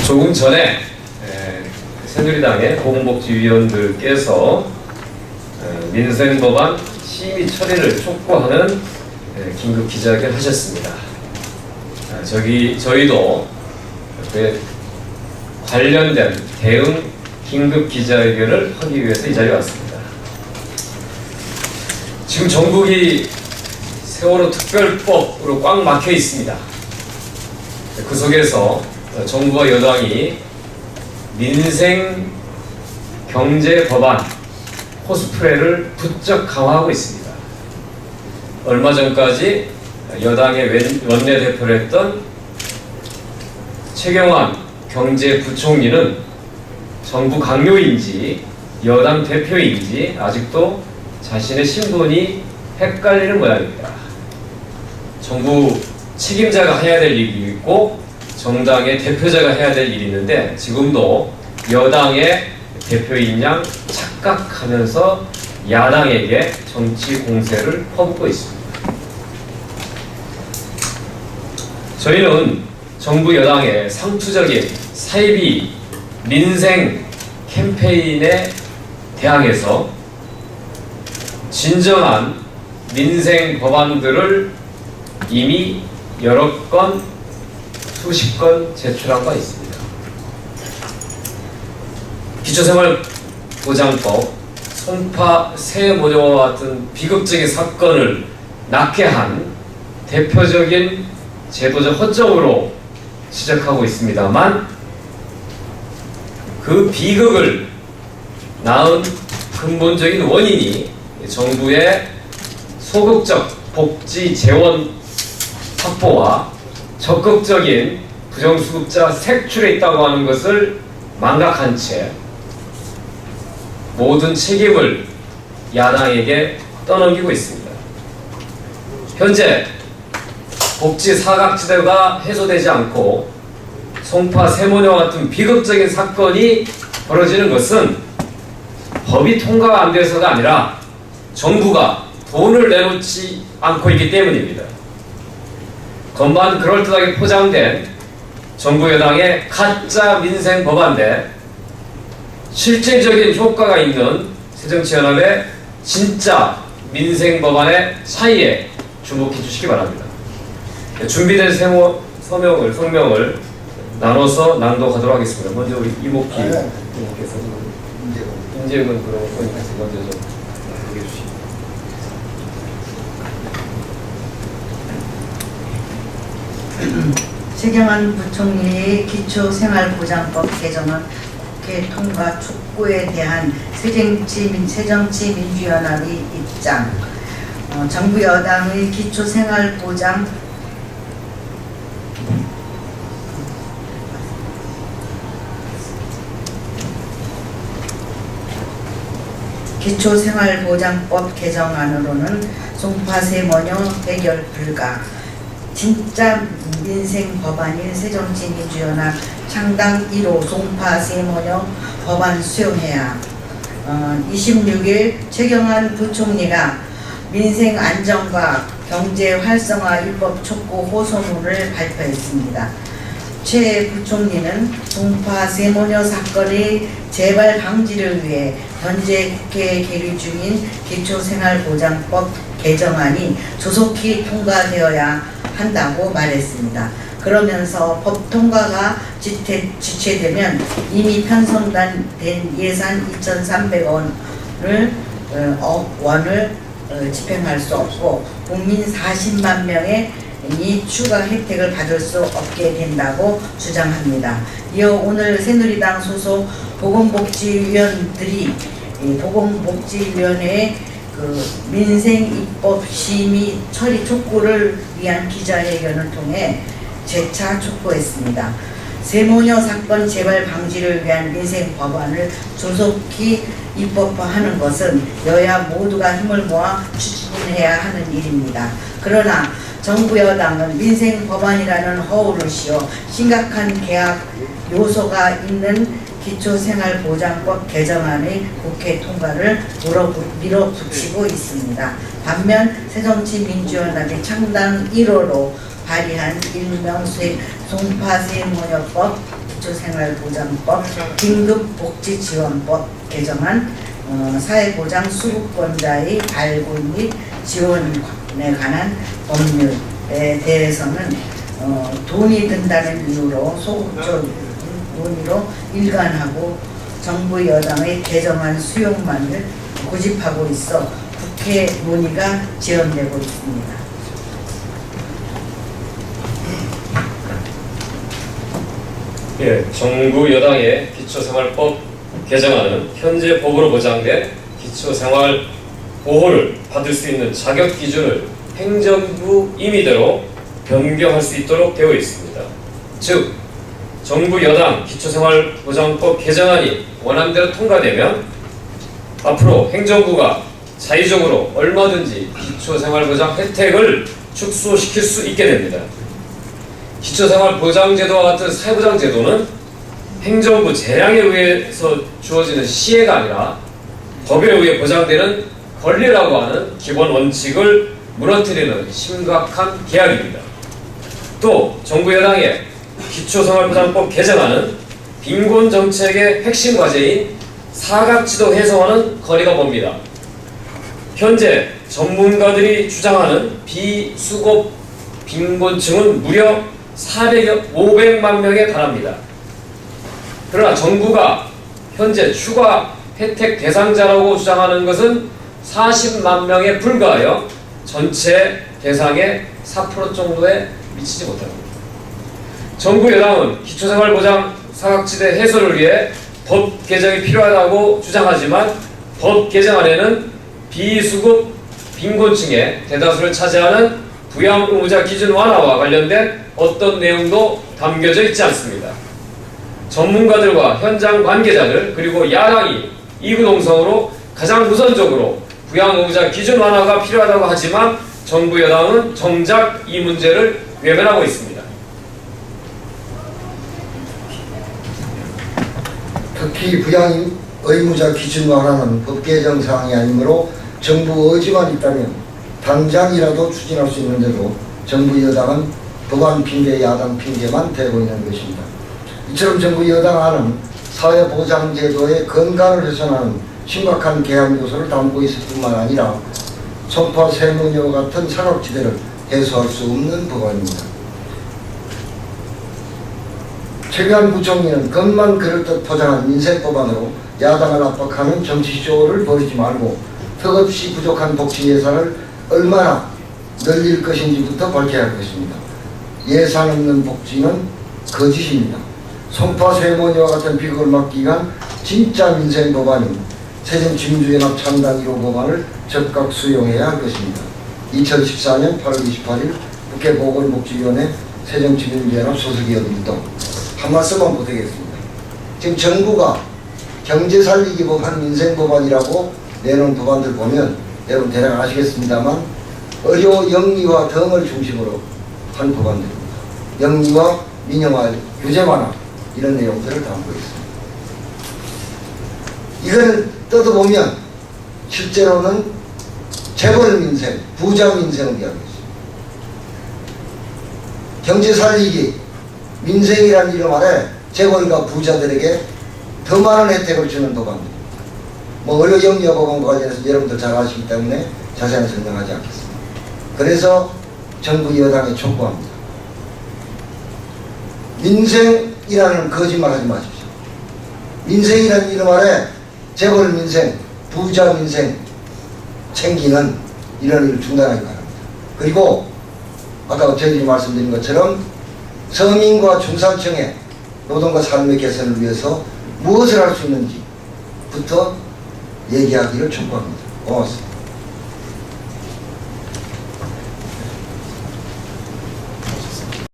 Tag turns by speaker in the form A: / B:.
A: 조금 전에 새누리당의 보건복지위원들께서 민생법안 심의 처리를 촉구하는 긴급 기자회견을 하셨습니다. 저희도 관련된 대응 긴급 기자회견을 하기 위해서 이 자리에 왔습니다. 지금 전국이 세월호 특별법으로 꽉 막혀 있습니다. 그 속에서 정부와 여당이 민생 경제 법안 코스프레를 부쩍 강화하고 있습니다. 얼마 전까지 여당의 원내대표를 했던 최경환 경제부총리는 정부 강요인지 여당 대표인지 아직도 자신의 신분이 헷갈리는 모양입니다. 정부 책임자가 해야 될 일이 있고 정당의 대표자가 해야 될 일이 있는데 지금도 여당의 대표인 양 착각하면서 야당에게 정치 공세를 퍼붓고 있습니다. 저희는 정부 여당의 상투적인 사이비 민생 캠페인에 대항해서 진정한 민생 법안들을 이미 여러 건, 수십 건 제출한 바 있습니다. 기초생활보장법, 송파 세모녀와 같은 비극적인 사건을 낳게 한 대표적인 제도적 허점으로 지적하고 있습니다만 그 비극을 낳은 근본적인 원인이 정부의 소극적 복지 재원 확보와 적극적인 부정수급자 색출에 있다고 하는 것을 망각한 채 모든 책임을 야당에게 떠넘기고 있습니다. 현재 복지 사각지대가 해소되지 않고 송파 세모녀와 같은 비극적인 사건이 벌어지는 것은 법이 통과가 안 돼서가 아니라 정부가 돈을 내놓지 않고 있기 때문입니다. 겉만 그럴듯하게 포장된 정부 여당의 가짜 민생 법안대 실질적인 효과가 있는 새정치연합의 진짜 민생 법안의 차이에 주목해 주시기 바랍니다. 준비된 성명을 나눠서 낭독하도록 하겠습니다. 먼저 우리 이목기 의원께서 임재근 의원께서 먼저 좀 소개해 주시죠.
B: 최경환 부총리의 기초생활보장법 개정안 국회 통과 촉구에 대한 새정치민주연합의 입장. 정부 여당의 기초생활보장법 개정안으로는 송파 세모녀 해결 불가, 진짜 민생 법안인 새정치민주연합 창당 1호 송파 세모녀 법안 수용해야 26일 최경환 부총리가 민생 안정과 경제 활성화 입법 촉구 호소문을 발표했습니다. 최 부총리는 송파 세모녀 사건의 재발 방지를 위해 현재 국회에 계류 중인 기초생활보장법 개정안이 조속히 통과되어야 한다고 말했습니다. 그러면서 법 통과가 지체되면 이미 편성된 예산 2,300원을 집행할 수 없고 국민 40만 명의 추가 혜택을 받을 수 없게 된다고 주장합니다. 이어 오늘 새누리당 소속 보건복지위원들이 보건복지위원회에 민생 입법 심의 처리 촉구를 위한 기자회견을 통해 재차 촉구했습니다. 세모녀 사건 재발 방지를 위한 민생 법안을 조속히 입법화하는 것은 여야 모두가 힘을 모아 추진해야 하는 일입니다. 그러나 정부 여당은 민생 법안이라는 허울을 씌워 심각한 개혁 요소가 있는 기초생활보장법 개정안의 국회 통과를 밀어붙이고 있습니다. 반면 새정치민주연합이 창당 1호로 발의한 일명 송파 세모녀법 기초생활보장법, 긴급복지지원법 개정안, 사회보장 수급권자의 발굴 및 지원에 관한 법률에 대해서는 돈이 든다는 이유로 소극적 논의로 일관하고 정부 여당의 개정안 수용만을 고집하고 있어 국회 논의가 지연되고 있습니다.
A: 예, 정부 여당의 기초생활법 개정안은 현재 법으로 보장된 기초생활 보호를 받을 수 있는 자격 기준을 행정부 임의대로 변경할 수 있도록 되어 있습니다. 즉, 정부 여당 기초생활보장법 개정안이 원안대로 통과되면 앞으로 행정부가 자의적으로 얼마든지 기초생활보장 혜택을 축소시킬 수 있게 됩니다. 기초생활보장제도와 같은 사회보장제도는 행정부 재량에 의해서 주어지는 시혜가 아니라 법에 의해 보장되는 권리라고 하는 기본 원칙을 무너뜨리는 심각한 계약입니다. 또 정부 여당의 기초생활보장법 개정안은 빈곤정책의 핵심 과제인 사각지도 해소와는 거리가 멉니다. 현재 전문가들이 주장하는 비수급 빈곤층은 무려 500만 명에 달합니다. 그러나 정부가 현재 추가 혜택 대상자라고 주장하는 것은 40만 명에 불과하여 전체 대상의 4% 정도에 미치지 못합니다. 정부 여당은 기초생활보장 사각지대 해소를 위해 법 개정이 필요하다고 주장하지만 법 개정안에는 비수급 빈곤층의 대다수를 차지하는 부양 의무자 기준 완화와 관련된 어떤 내용도 담겨져 있지 않습니다. 전문가들과 현장 관계자들 그리고 야당이 이구동성으로 가장 우선적으로 부양 의무자 기준 완화가 필요하다고 하지만 정부 여당은 정작 이 문제를 외면하고 있습니다.
C: 특히 부양 의무자 기준 완화는 법 개정 사항이 아니므로 정부 의지만 있다면 당장이라도 추진할 수 있는데도 정부 여당은 법안 핑계, 야당 핑계만 대고 있는 것입니다. 이처럼 정부 여당안은 사회보장제도의 건강을 훼손하는 심각한 개혁 요소를 담고 있을 뿐만 아니라 송파 세무녀와 같은 사각지대를 해소할 수 없는 법안입니다. 최규환 부총리는 겉만 그럴듯 포장한 민생법안으로 야당을 압박하는 정치쇼를 벌이지 말고 턱없이 부족한 복지 예산을 얼마나 늘릴 것인지부터 밝혀야 할 것입니다. 예산 없는 복지는 거짓입니다. 송파 세모니와 같은 비극을 막기 위한 진짜 민생 법안인 새정치민주연합 창당 1호 법안을 적극 수용해야 할 것입니다. 2014년 8월 28일 국회 보건복지위원회 새정치민주연합 소속위원 운동 한 말씀만 보태겠습니다. 지금 정부가 경제살리기 법안, 민생법안이라고 내놓은 법안들 보면 여러분 대략 아시겠습니다만 의료 영리화 등을 중심으로 한 법안들입니다. 영리화, 민영화, 규제 완화 이런 내용들을 담고 있습니다. 이걸 뜯어보면 실제로는 재벌 민생, 부자 민생을 이야기했습니다. 경제 살리기, 민생이라는 이름 아래 재벌과 부자들에게 더 많은 혜택을 주는 법안입니다. 의료 영리화 법안과 관련해서 여러분들 잘 아시기 때문에 자세히 설명하지 않겠습니다. 그래서 정부 여당에 촉구합니다. 민생이라는 거짓말 하지 마십시오. 민생이라는 이름 아래 재벌 민생, 부자 민생 챙기는 이런 일을 중단하기 바랍니다. 그리고 아까 저희들이 말씀드린 것처럼 서민과 중산층의 노동과 삶의 개선을 위해서 무엇을 할 수 있는지부터 얘기하기를 촉구합니다. 고맙습니다.